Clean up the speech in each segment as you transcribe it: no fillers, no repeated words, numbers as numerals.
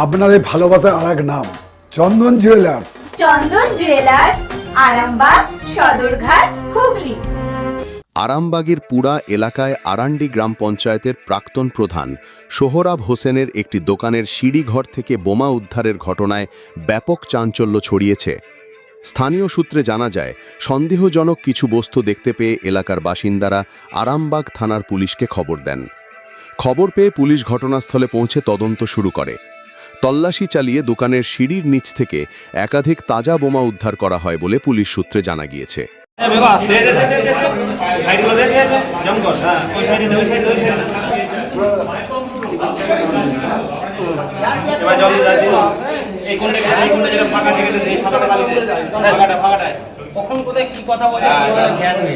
আপনাদের ভালোবাসার আরেক নাম চন্দন জুয়েলার্স। চন্দন জুয়েলার্স, আরামবাগ, সদরঘাট, হুগলি। আরামবাগের পুরা এলাকায় আরান্ডি গ্রাম পঞ্চায়েতের প্রাক্তন প্রধান সোহরাব হোসেনের একটি দোকানের সিঁড়িঘর থেকে বোমা উদ্ধারের ঘটনায় ব্যাপক চাঞ্চল্য ছড়িয়েছে। স্থানীয় সূত্রে জানা যায়, সন্দেহজনক কিছু বস্তু দেখতে পেয়ে এলাকার বাসিন্দারা আরামবাগ থানার পুলিশকে খবর দেন। খবর পেয়ে পুলিশ ঘটনাস্থলে পৌঁছে তদন্ত শুরু করে। তল্লাশি চালিয়ে দোকানের সিঁড়ির নিচ থেকে একাধিক তাজা বোমা উদ্ধার করা হয় বলে পুলিশ সূত্রে জানা গিয়েছে। কখন কোথায় কি কথা বলে জ্ঞান নেই।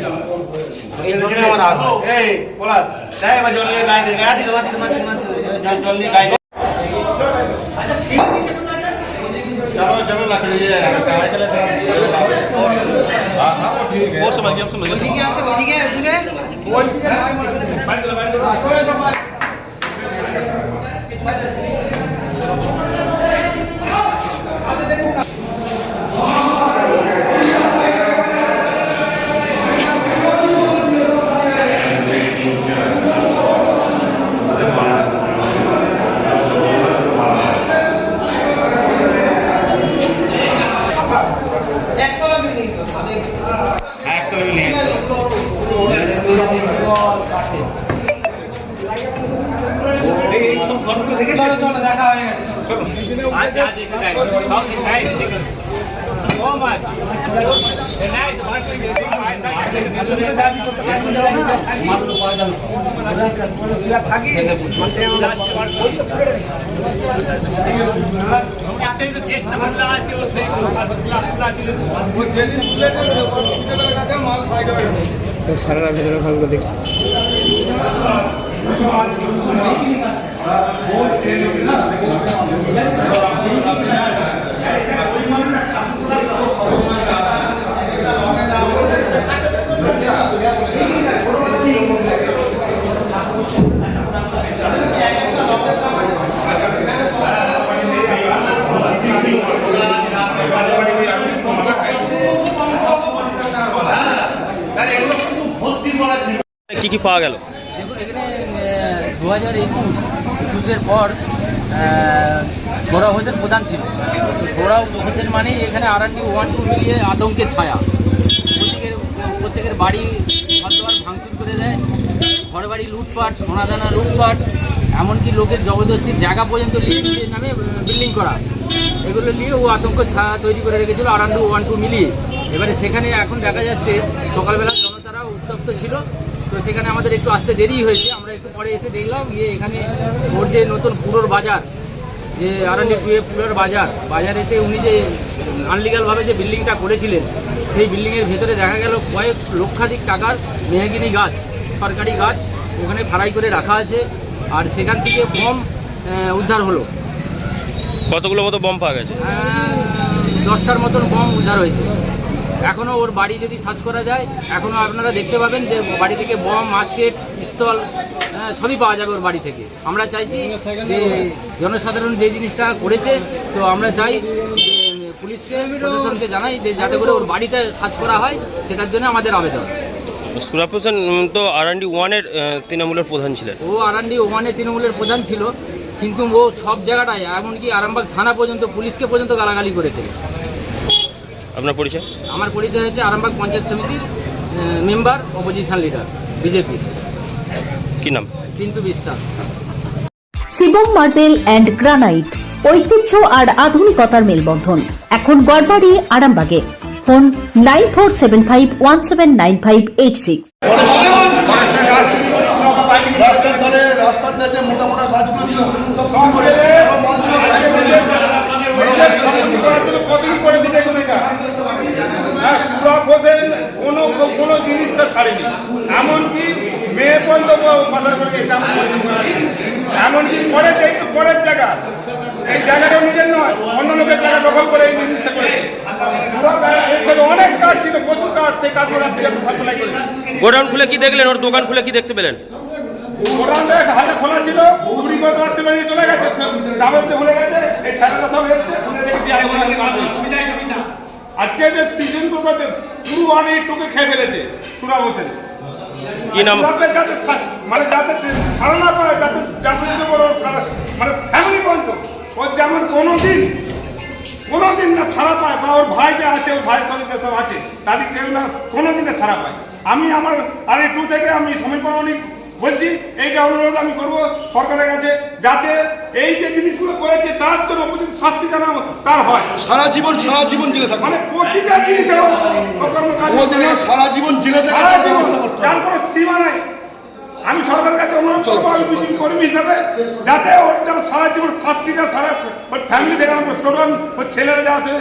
দেখা হয়ে সারা ভেতরে ভালো দেখছি। কি কি পাওয়া গেল? দেখুন, এখানে 2021-এর পর সোহরাব হোসেন প্রধান ছিল। সোহরাব হোসেন মানেই এখানে আরান্ডি 1-2 মিলিয়ে আতঙ্কের ছায়া। প্রত্যেকের বাড়ি ঘরদোয়ার ভাঙচুর করে দেয়, ঘর বাড়ি লুটপাট, সোনাদানা লুটপাট, এমনকি লোকের জবরদস্তির জায়গা পর্যন্ত লিজের নামে বিল্ডিং করা, এগুলো নিয়ে ও আতঙ্ক ছায়া তৈরি করে রেখেছিল আরান্ডি 1-2 মিলিয়ে। এবারে সেখানে এখন দেখা যাচ্ছে সকালবেলা জনতারা উত্তপ্ত ছিল, তো সেখানে আমাদের একটু আসতে দেরি হয়েছে। আমরা একটু পরে এসে দেখলাম এখানে ওর যে নতুন পুরোর বাজার, যে আরান্ডি পুরোর বাজারেতে উনি যে আনলিগালভাবে যে বিল্ডিংটা করেছিলেন, সেই বিল্ডিংয়ের ভেতরে দেখা গেল কয়েক লক্ষাধিক টাকার মেহগিনি গাছ, সরকারি গাছ ওখানে ফাড়াই করে রাখা আছে। আর সেখান থেকে বম উদ্ধার হলো। কতগুলো মতো বম পাওয়া গেছে? 10টার মতন বম উদ্ধার হয়েছে। এখনও ওর বাড়ি যদি সার্চ করা যায়, এখনও আপনারা দেখতে পাবেন যে বাড়ি থেকে বম, মাস্কেট, পিস্তল সবই পাওয়া যাবে ওর বাড়ি থেকে। আমরা চাইছি যে জনসাধারণ যে জিনিসটা করেছে, তো আমরা চাই যে পুলিশকে, প্রশাসনকে জানাই যে যাতে করে ওর বাড়িতে সার্চ করা হয়, সেটার জন্য আমাদের আবেদন। সোহরাব হোসেন তো আরান্ডি 1-এর তৃণমূলের প্রধান ছিলেন। ও আরান্ডি 1-এর তৃণমূলের প্রধান ছিল, কিন্তু ও সব জায়গাটায়, এমনকি আরামবাগ থানা পর্যন্ত, পুলিশকে পর্যন্ত গালাগালি করেছে। আপনার পরিচয়? আমার পরিচয় হচ্ছে আরামবাগ পঞ্চায়েত সমিতির মেম্বার, অপোজিশন লিডার, বিজেপি। কি নাম? কিন্তু বিশ্বাস। শিবম মার্বেল অ্যান্ড গ্রানাইট, ঐতিহ্য আর আধুনিকতার মেলবন্ধন, এখন গড়বাড়ি, আরামবাগে। ফোন 9475179586। রাস্তার ধারে মোটা মোটা গাছগুলো ছিল, কতদিন করে দিতে সোহরাব হোসেন কোনো জিনিসটা ছাড়েনি, এমনকি মেয়ে পর্যন্ত পাচার করে গেছে। এমনকি পরের জায়গা, এই জায়গাটা নিজের নয়, অন্য লোকের জায়গা দখল করে এই জিনিসটা করেছে। অনেক কাঠ ছিল, প্রচুর কাঠ, সেই কাঠগুলো সাপ্লাই করে। গোডাউন খুলে কি দেখলেন? ওর দোকান খুলে কি দেখতে পেলেন? গোডাউনটা হাতে খোলা ছিল, চুরি করে রাখতে পারিয়ে চলে গেছে, যাবতে ভুলে গেছে। এই স্যারেরা সব এসছে আজকে যে সিজন করতে পুরো অনেক টোকে খেয়ে ফেলেছে সুরা হোসেন। কি নাম? যাতে মানে যাতে ছাড়া না পায়, যাতে যাতে বড় মানে ফ্যামিলি পর্যন্ত ওর যেমন কোনোদিন না ছাড়া পায়, বা ওর ভাই যে আছে, ওর ভাইয়ের সঙ্গে সব আছে, তাদের কেউ না কোনোদিন না ছাড়া পায়। আমি আমার RA2 থেকে আমি সমীর প্রামাণিক বলছি, এইটা অনুরোধ আমি করবো সরকারের কাছে, যাতে এই যে জিনিসগুলো করেছে তার জন্য উপযুক্ত শাস্তি যেন তার হয়। সারা জীবন জেলে থাকবে, মানে প্রতিটা জিনিসের সারা জীবন জেলে সারা জীবন, যার কোনো সীমা নাই। আমি সরকারের কাছে অনুরোধ করবো, আমি বিজেপি কর্মী হিসাবে, যাতে ওর যেন সারা জীবন শাস্তিটা, সারা ওর ফ্যামিলি থেকে আমার স্টুডেন্ট, ওর ছেলেরা যা আছে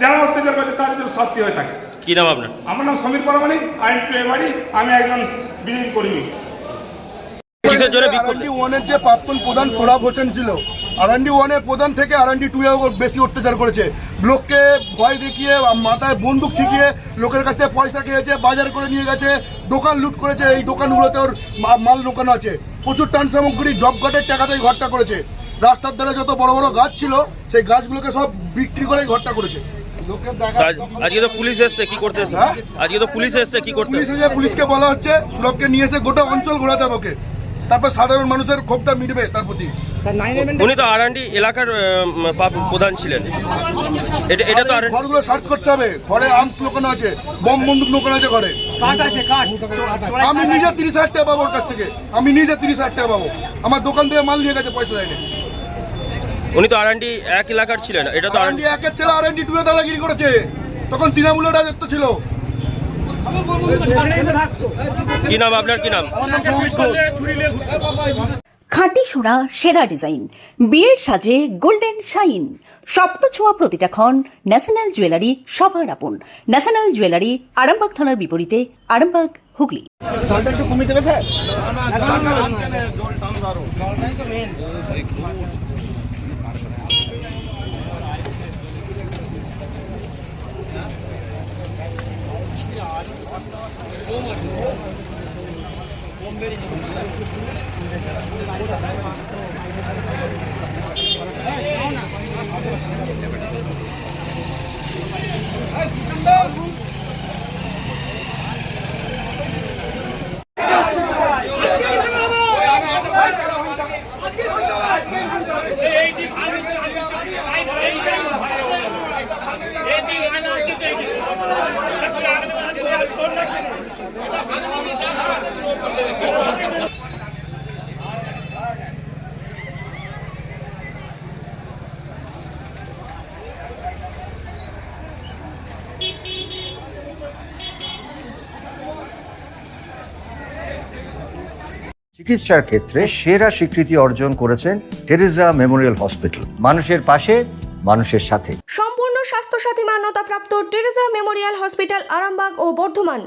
যারা অত্যাচার করছে তাদের জন্য শাস্তি হয়ে থাকে। কি নাম আপনার? আমার নাম সমীর প্রামাণিক, আইন বাড়ি, আমি একজন বিজেপি কর্মী। কিসের জন্য বিক্ষোভ? RD1 এর যে প্রাক্তন প্রধান সোহরাব হোসেন ছিল, RD1 এর প্রধান থেকে RD2 এ বেশি অত্যাচার করেছে। লোককে ভয় দেখিয়ে, মাথায় বন্দুক ঠেকিয়ে লোকের কাছে পয়সা খেয়েছে, বাজার করে নিয়ে গেছে, দোকান লুট করেছে। এই দোকানগুলোতে ওর মাল দোকান আছে, প্রচুর টান সামগ্রী জব কার্ডের টাকাতেই ঘরটা করেছে। রাস্তার ধারে যত বড় বড় গাছ ছিল সেই গাছগুলোকে সব বিক্রি করেই ঘরটা করেছে। আজকে তো পুলিশ এসছে, কি করতে এসছে? আজকে তো পুলিশ এসছে, কি করতে? পুলিশকে বলা হচ্ছে সুরভকে নিয়ে এসে গোটা অঞ্চল ঘোরাতে হবে ওকে, তারপর সাধারণ মানুষের ক্ষোভটা মিটবে তার প্রতি। উনি তো আরান্ডি এলাকার প্রধান ছিলেন। এটা তো ঘরগুলো সার্চ করতে হবে, ঘরে আর্মস লোকানো আছে, বম বন্দুক লোকানো আছে ঘরে। আমি নিজে 30,000 টাকা পাবো ওর কাছ থেকে, আমি নিজে 30,000 টাকা পাবো। আমার দোকান থেকে মাল নিয়ে গেছে, পয়সা দেয়নি। উনি তো আরান্ডি এক এলাকার ছিলেন। এটা তো RD1 এর ছেলে RD2 এ দাদাগিরি করেছে, তখন তৃণমূলের রাজত্ব ছিল। কি নাম আপনার? কি নাম? আমার নাম সৌমিক ঘোষ। খাঁটি সোনা সেরা ডিজাইন, বিয়ের সাজে গোল্ডেন শাইন, স্বপ্ন ছোঁয়া প্রতিটা ক্ষণ। ন্যাশনাল জুয়েলারি সবার আপন। ন্যাশনাল জুয়েলারি, আরামবাগ থানার বিপরীতে, আরামবাগ, হুগলি। চিকিৎসার ক্ষেত্রে সেরা স্বীকৃতি অর্জন করেছেন টেরেজা মেমোরিয়াল হসপিটাল। মানুষের পাশে, মানুষের সাথে। সম্পূর্ণ স্বাস্থ্যসাথী মান্যতাপ্রাপ্ত টেরেজা মেমোরিয়াল হসপিটাল, আরামবাগ ও বর্ধমান।